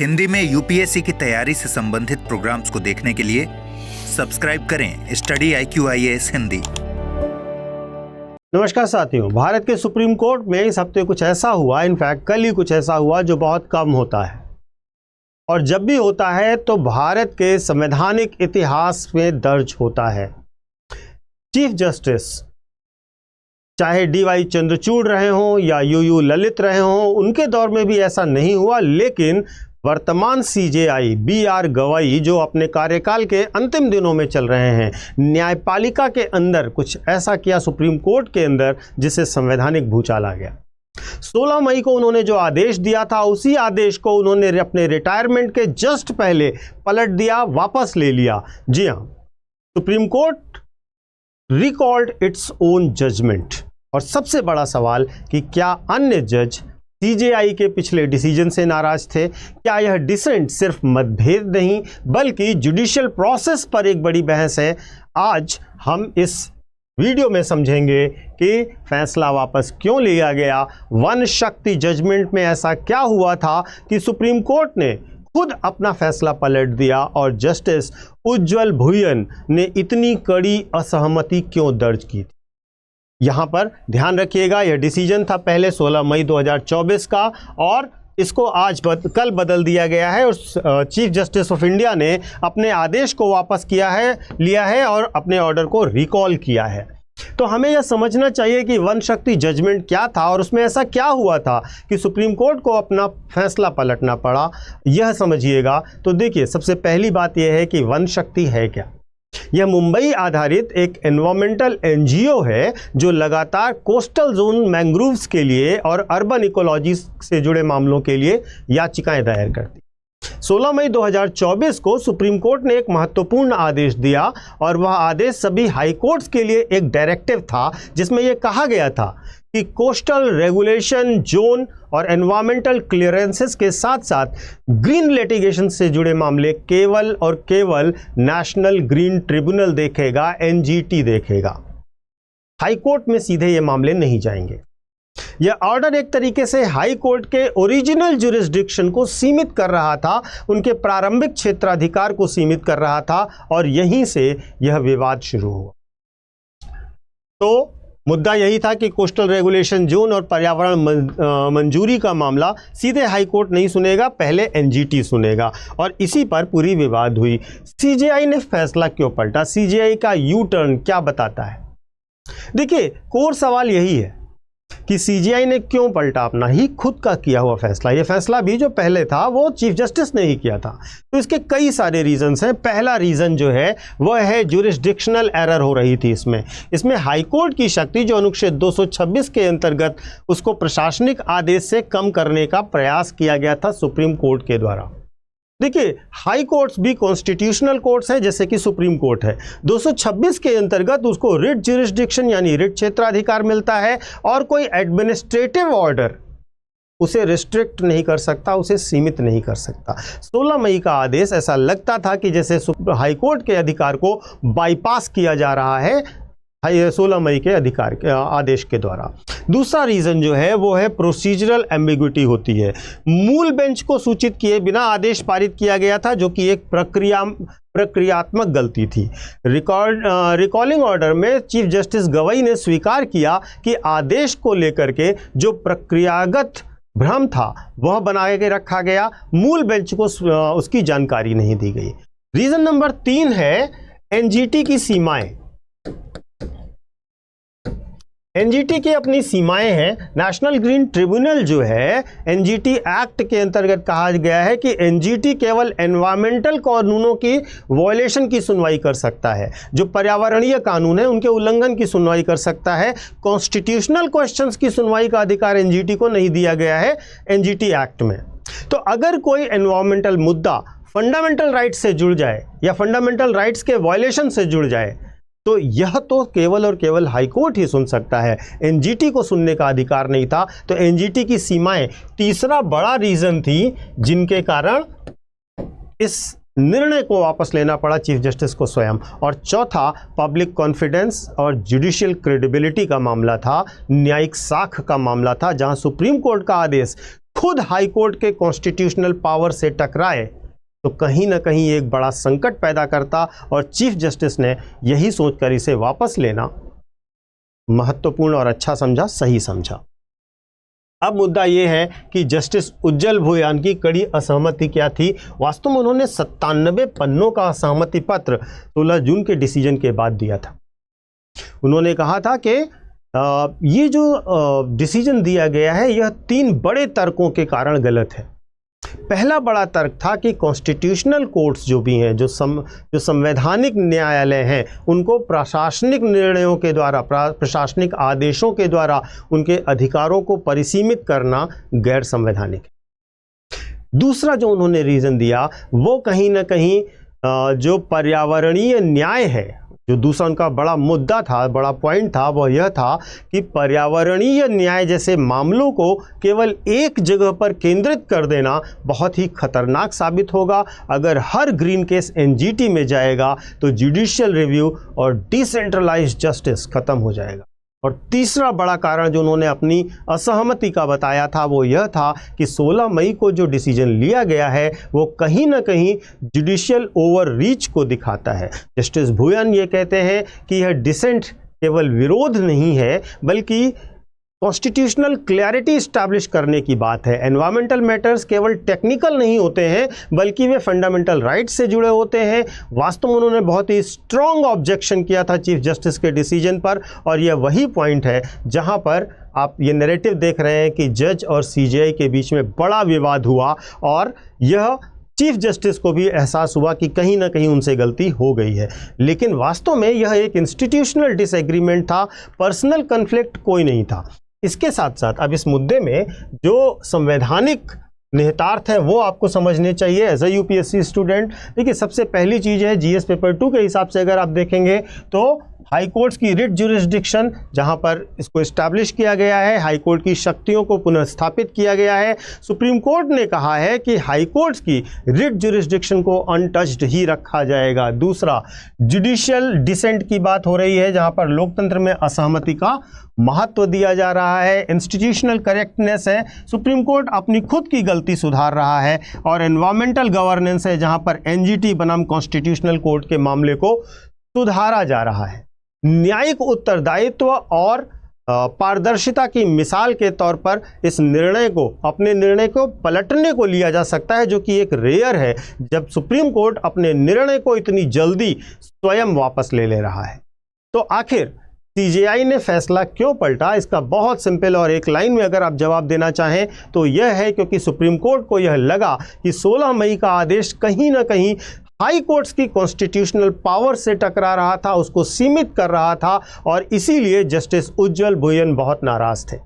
हिंदी में यूपीएससी की तैयारी से संबंधित प्रोग्राम्स को देखने के लिए सब्सक्राइब करें स्टडी IQIAS हिंदी। नमस्कार साथियों, भारत के सुप्रीम कोर्ट में इस हफ्ते कुछ ऐसा हुआ, इनफैक्ट कल ही कुछ ऐसा हुआ जो बहुत कम होता है, और जब भी होता है तो भारत के संवैधानिक इतिहास में दर्ज होता है। चीफ जस्टिस चाहे DY चंद्रचूड़ रहे हों या UU ललित रहे हों, उनके दौर में भी ऐसा नहीं हुआ, लेकिन वर्तमान CJI BR गवाई जो अपने कार्यकाल के अंतिम दिनों में चल रहे हैं, न्यायपालिका के अंदर कुछ ऐसा किया सुप्रीम कोर्ट के अंदर जिससे संवैधानिक भूचाल आ गया। 16 मई को उन्होंने जो आदेश दिया था, उसी आदेश को उन्होंने अपने रिटायरमेंट के जस्ट पहले पलट दिया, वापस ले लिया। जी हाँ, supreme court recalled its own judgment. और सबसे बड़ा सवाल कि क्या अन्य जज CJI के पिछले डिसीजन से नाराज थे? क्या यह डिसेंट सिर्फ मतभेद नहीं बल्कि जुडिशियल प्रोसेस पर एक बड़ी बहस है? आज हम इस वीडियो में समझेंगे कि फैसला वापस क्यों लिया गया, वन शक्ति जजमेंट में ऐसा क्या हुआ था कि सुप्रीम कोर्ट ने खुद अपना फैसला पलट दिया और जस्टिस उज्ज्वल भुयन ने इतनी कड़ी असहमति क्यों दर्ज की थी। यहाँ पर ध्यान रखिएगा, यह डिसीजन था पहले 16 मई 2024 का, और इसको आज कल बदल दिया गया है और चीफ जस्टिस ऑफ इंडिया ने अपने आदेश को वापस लिया है और अपने ऑर्डर को रिकॉल किया है। तो हमें यह समझना चाहिए कि वन शक्ति जजमेंट क्या था और उसमें ऐसा क्या हुआ था कि सुप्रीम कोर्ट को अपना फैसला पलटना पड़ा, यह समझिएगा। तो देखिए, सबसे पहली बात यह है कि वन शक्ति है क्या। यह मुंबई आधारित एक एनवायरमेंटल NGO है जो लगातार कोस्टल जोन मैंग्रोव्स के लिए और अर्बन इकोलॉजी से जुड़े मामलों के लिए याचिकाएं दायर करती। 16 मई 2024 को सुप्रीम कोर्ट ने एक महत्वपूर्ण आदेश दिया और वह आदेश सभी हाई कोर्ट्स के लिए एक डायरेक्टिव था, जिसमें यह कहा गया था कि कोस्टल रेगुलेशन जोन और एनवायरमेंटल क्लियरेंसेस के साथ साथ ग्रीन लिटिगेशन से जुड़े मामले केवल और केवल नेशनल ग्रीन ट्रिब्यूनल देखेगा, NGT देखेगा। हाई कोर्ट में सीधे ये मामले नहीं जाएंगे। यह ऑर्डर एक तरीके से हाई कोर्ट के ओरिजिनल जुरिस्डिक्शन को सीमित कर रहा था, उनके प्रारंभिक क्षेत्राधिकार को सीमित कर रहा था, और यहीं से यह विवाद शुरू हुआ। तो मुद्दा यही था कि कोस्टल रेगुलेशन जोन और पर्यावरण मंजूरी का मामला सीधे हाई कोर्ट नहीं सुनेगा, पहले NGT सुनेगा, और इसी पर पूरी विवाद हुई। CJI ने फैसला क्यों पलटा, CJI का यू टर्न क्या बताता है? देखिए, कोर सवाल यही है कि CJI ने क्यों पलटा अपना ही खुद का किया हुआ फैसला। यह फैसला भी जो पहले था वो चीफ जस्टिस ने ही किया था। तो इसके कई सारे रीजंस हैं। पहला रीजन जो है वह है ज्यूरिसडिक्शनल एरर हो रही थी इसमें हाई कोर्ट की शक्ति जो अनुच्छेद 226 के अंतर्गत उसको प्रशासनिक आदेश से कम करने का प्रयास किया गया था सुप्रीम कोर्ट के द्वारा। देखिए, हाई कोर्ट्स भी कॉन्स्टिट्यूशनल कोर्ट्स हैं जैसे कि सुप्रीम कोर्ट है। 226 के अंतर्गत उसको रिट ज्यूरिसडिक्शन यानी रिट क्षेत्राधिकार मिलता है, और कोई एडमिनिस्ट्रेटिव ऑर्डर उसे रिस्ट्रिक्ट नहीं कर सकता, उसे सीमित नहीं कर सकता। 16 मई का आदेश ऐसा लगता था कि जैसे हाई कोर्ट के अधिकार को बाईपास किया जा रहा है 16 मई के आदेश के द्वारा। दूसरा रीजन जो है वो है प्रोसीजरल एम्बिग्विटी होती है। मूल बेंच को सूचित किए बिना आदेश पारित किया गया था, जो कि एक प्रक्रियात्मक गलती थी। रिकॉलिंग ऑर्डर में चीफ जस्टिस गवाई ने स्वीकार किया कि आदेश को लेकर के जो प्रक्रियागत भ्रम था वह बना के रखा गया, मूल बेंच को उसकी जानकारी नहीं दी गई। रीजन नंबर 3 है NGT की सीमाएं। NGT की अपनी सीमाएं हैं। नेशनल ग्रीन ट्रिब्यूनल जो है NGT एक्ट के अंतर्गत कहा गया है कि NGT केवल एनवायरमेंटल कानूनों की वॉयलेशन की सुनवाई कर सकता है, जो पर्यावरणीय कानून है उनके उल्लंघन की सुनवाई कर सकता है। कॉन्स्टिट्यूशनल क्वेश्चंस की सुनवाई का अधिकार NGT को नहीं दिया गया है NGT एक्ट में। तो अगर कोई एनवायरमेंटल मुद्दा फंडामेंटल राइट्स से जुड़ जाए या फंडामेंटल राइट्स के वॉयलेशन से जुड़ जाए, तो यह तो केवल और केवल हाई कोर्ट ही सुन सकता है, NGT को सुनने का अधिकार नहीं था। तो NGT की सीमाएं तीसरा बड़ा रीजन थी जिनके कारण इस निर्णय को वापस लेना पड़ा चीफ जस्टिस को स्वयं। और चौथा पब्लिक कॉन्फिडेंस और जुडिशियल क्रेडिबिलिटी का मामला था, न्यायिक साख का मामला था, जहां सुप्रीम कोर्ट का आदेश खुद हाई कोर्ट के कॉन्स्टिट्यूशनल पावर से टकराए तो कहीं ना कहीं एक बड़ा संकट पैदा करता, और चीफ जस्टिस ने यही सोचकर इसे वापस लेना महत्वपूर्ण और अच्छा समझा, सही समझा। अब मुद्दा यह है कि जस्टिस उज्जवल भुयान की कड़ी असहमति क्या थी। वास्तव में उन्होंने 97 पन्नों का असहमति पत्र 16 जून के डिसीजन के बाद दिया था। उन्होंने कहा था कि ये जो डिसीजन दिया गया है यह 3 बड़े तर्कों के कारण गलत है। पहला बड़ा तर्क था कि कॉन्स्टिट्यूशनल कोर्ट्स जो भी हैं, जो संवैधानिक न्यायालय हैं, उनको प्रशासनिक निर्णयों के द्वारा, प्रशासनिक आदेशों के द्वारा उनके अधिकारों को परिसीमित करना गैर संवैधानिक है। दूसरा जो उन्होंने रीज़न दिया वो कहीं ना कहीं जो पर्यावरणीय न्याय है, जो दूसरा उनका बड़ा मुद्दा था, बड़ा पॉइंट था, वह यह था कि पर्यावरणीय न्याय जैसे मामलों को केवल एक जगह पर केंद्रित कर देना बहुत ही खतरनाक साबित होगा। अगर हर ग्रीन केस एनजीटी में जाएगा तो जुडिशियल रिव्यू और डिसेंट्रलाइज्ड जस्टिस खत्म हो जाएगा। और तीसरा बड़ा कारण जो उन्होंने अपनी असहमति का बताया था वो यह था कि 16 मई को जो डिसीजन लिया गया है वो कहीं ना कहीं जुडिशियल ओवर रीच को दिखाता है। जस्टिस भुयान ये कहते हैं कि यह डिसेंट केवल विरोध नहीं है बल्कि कॉन्स्टिट्यूशनल क्लैरिटी इस्टेब्लिश करने की बात है। एनवायरमेंटल मैटर्स केवल टेक्निकल नहीं होते हैं बल्कि वे फंडामेंटल राइट्स से जुड़े होते हैं। वास्तव में उन्होंने बहुत ही स्ट्रॉन्ग ऑब्जेक्शन किया था चीफ जस्टिस के डिसीजन पर, और यह वही पॉइंट है जहां पर आप ये नैरेटिव देख रहे हैं कि जज और सीजेआई के बीच में बड़ा विवाद हुआ, और यह चीफ जस्टिस को भी एहसास हुआ कि कहीं ना कहीं उनसे गलती हो गई है। लेकिन वास्तव में यह एक इंस्टीट्यूशनल डिसएग्रीमेंट था, पर्सनल कन्फ्लिक्ट कोई नहीं था। इसके साथ साथ अब इस मुद्दे में जो संवैधानिक निहितार्थ है वो आपको समझने चाहिए एज अ यूपीएससी स्टूडेंट। देखिए, सबसे पहली चीज़ है जीएस पेपर 2 के हिसाब से अगर आप देखेंगे तो हाई कोर्ट्स की रिट ज्यूरिसडिक्शन, जहां पर इसको इस्टेब्लिश किया गया है, हाई कोर्ट की शक्तियों को पुनर्स्थापित किया गया है। सुप्रीम कोर्ट ने कहा है कि हाई कोर्ट्स की रिट ज्यूरिसडिक्शन को अनटच्ड ही रखा जाएगा। दूसरा, जुडिशियल डिसेंट की बात हो रही है जहां पर लोकतंत्र में असहमति का महत्व दिया जा रहा है। इंस्टीट्यूशनल करेक्टनेस है, सुप्रीम कोर्ट अपनी खुद की गलती सुधार रहा है। और एनवायरमेंटल गवर्नेंस है जहां पर एनजीटी बनाम कॉन्स्टिट्यूशनल कोर्ट के मामले को सुधारा जा रहा है। न्यायिक उत्तरदायित्व और पारदर्शिता की मिसाल के तौर पर इस निर्णय को, अपने निर्णय को पलटने को लिया जा सकता है, जो कि एक रेयर है जब सुप्रीम कोर्ट अपने निर्णय को इतनी जल्दी स्वयं वापस ले रहा है। तो आखिर सीजेआई ने फैसला क्यों पलटा, इसका बहुत सिंपल और एक लाइन में अगर आप जवाब देना चाहें तो यह है क्योंकि सुप्रीम कोर्ट को यह लगा कि 16 मई का आदेश कहीं ना कहीं हाई कोर्ट्स की कॉन्स्टिट्यूशनल पावर से टकरा रहा था, उसको सीमित कर रहा था, और इसीलिए जस्टिस उज्जवल भुयान बहुत नाराज थे।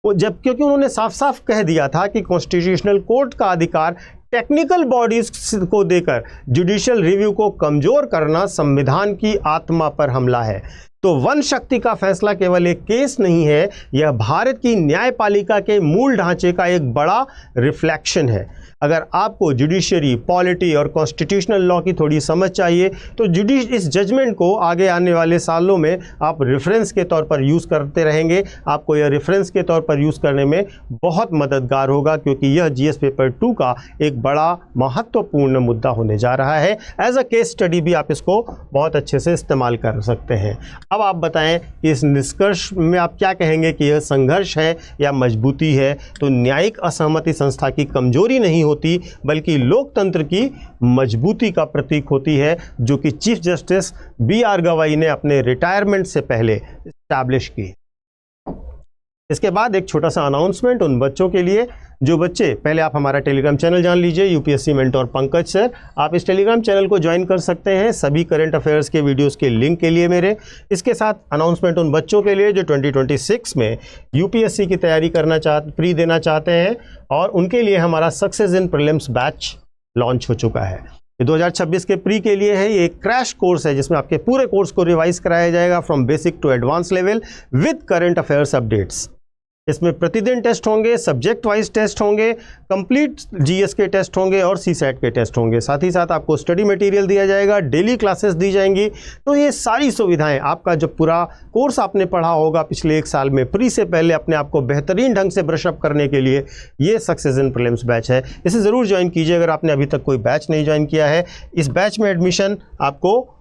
क्योंकि उन्होंने साफ साफ कह दिया था कि कॉन्स्टिट्यूशनल कोर्ट का अधिकार टेक्निकल बॉडीज को देकर जुडिशियल रिव्यू को कमजोर करना संविधान की आत्मा पर हमला है। तो वन शक्ति का फैसला केवल एक केस नहीं है, यह भारत की न्यायपालिका के मूल ढांचे का एक बड़ा रिफ्लेक्शन है। अगर आपको जुडिशरी, पॉलिटी और कॉन्स्टिट्यूशनल लॉ की थोड़ी समझ चाहिए तो इस जजमेंट को आगे आने वाले सालों में आप रेफरेंस के तौर पर यूज़ करते रहेंगे। आपको यह रेफरेंस के तौर पर यूज़ करने में बहुत मददगार होगा क्योंकि यह जीएस पेपर 2 का एक बड़ा महत्वपूर्ण मुद्दा होने जा रहा है। एज अ केस स्टडी भी आप इसको बहुत अच्छे से इस्तेमाल कर सकते हैं। अब आप बताएं कि इस निष्कर्ष में आप क्या कहेंगे कि यह संघर्ष है या मजबूती है। तो न्यायिक असहमति संस्था की कमजोरी नहीं होती बल्कि लोकतंत्र की मजबूती का प्रतीक होती है, जो कि चीफ जस्टिस बी.आर. गवाई ने अपने रिटायरमेंट से पहले एस्टैब्लिश की। इसके बाद एक छोटा सा अनाउंसमेंट उन बच्चों के लिए जो बच्चे, पहले आप हमारा टेलीग्राम चैनल जान लीजिए, यूपीएससी मेंटोर पंकज सर। आप इस टेलीग्राम चैनल को ज्वाइन कर सकते हैं सभी करंट अफेयर्स के वीडियोस के लिंक के लिए मेरे। इसके साथ अनाउंसमेंट उन बच्चों के लिए जो 2026 में यूपीएससी की तैयारी करना प्री देना चाहते हैं, और उनके लिए हमारा success in prelims batch launch हो चुका है। ये 2026 के प्री के लिए है। ये एक क्रैश कोर्स है जिसमें आपके पूरे कोर्स को रिवाइज कराया जाएगा from basic to advance level with current affairs updates. इसमें प्रतिदिन टेस्ट होंगे, सब्जेक्ट वाइज टेस्ट होंगे, कंप्लीट जीएस के टेस्ट होंगे और सीसैट के टेस्ट होंगे। साथ ही साथ आपको स्टडी मटेरियल दिया जाएगा, डेली क्लासेस दी जाएंगी। तो ये सारी सुविधाएं, आपका जो पूरा कोर्स आपने पढ़ा होगा पिछले 1 साल में, प्री से पहले अपने आप को बेहतरीन ढंग से ब्रशअप करने के लिए ये सक्सेस इन प्रीलिम्स बैच है। इसे ज़रूर ज्वाइन कीजिए अगर आपने अभी तक कोई बैच नहीं ज्वाइन किया है। इस बैच में एडमिशन आपको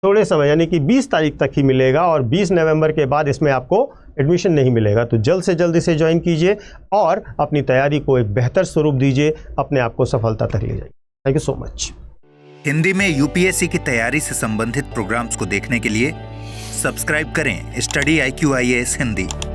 थोड़े समय यानी कि 20 तारीख तक ही मिलेगा और 20 नवंबर के बाद इसमें आपको एडमिशन नहीं मिलेगा। तो जल्द से जल्द इसे ज्वाइन कीजिए और अपनी तैयारी को एक बेहतर स्वरूप दीजिए, अपने आप को सफलता तक ले जाइए। Thank you so much. Hindi में यूपीएससी की तैयारी से संबंधित प्रोग्राम्स को देखने के लिए सब्सक्राइब करें स्टडी IQ IAS हिंदी।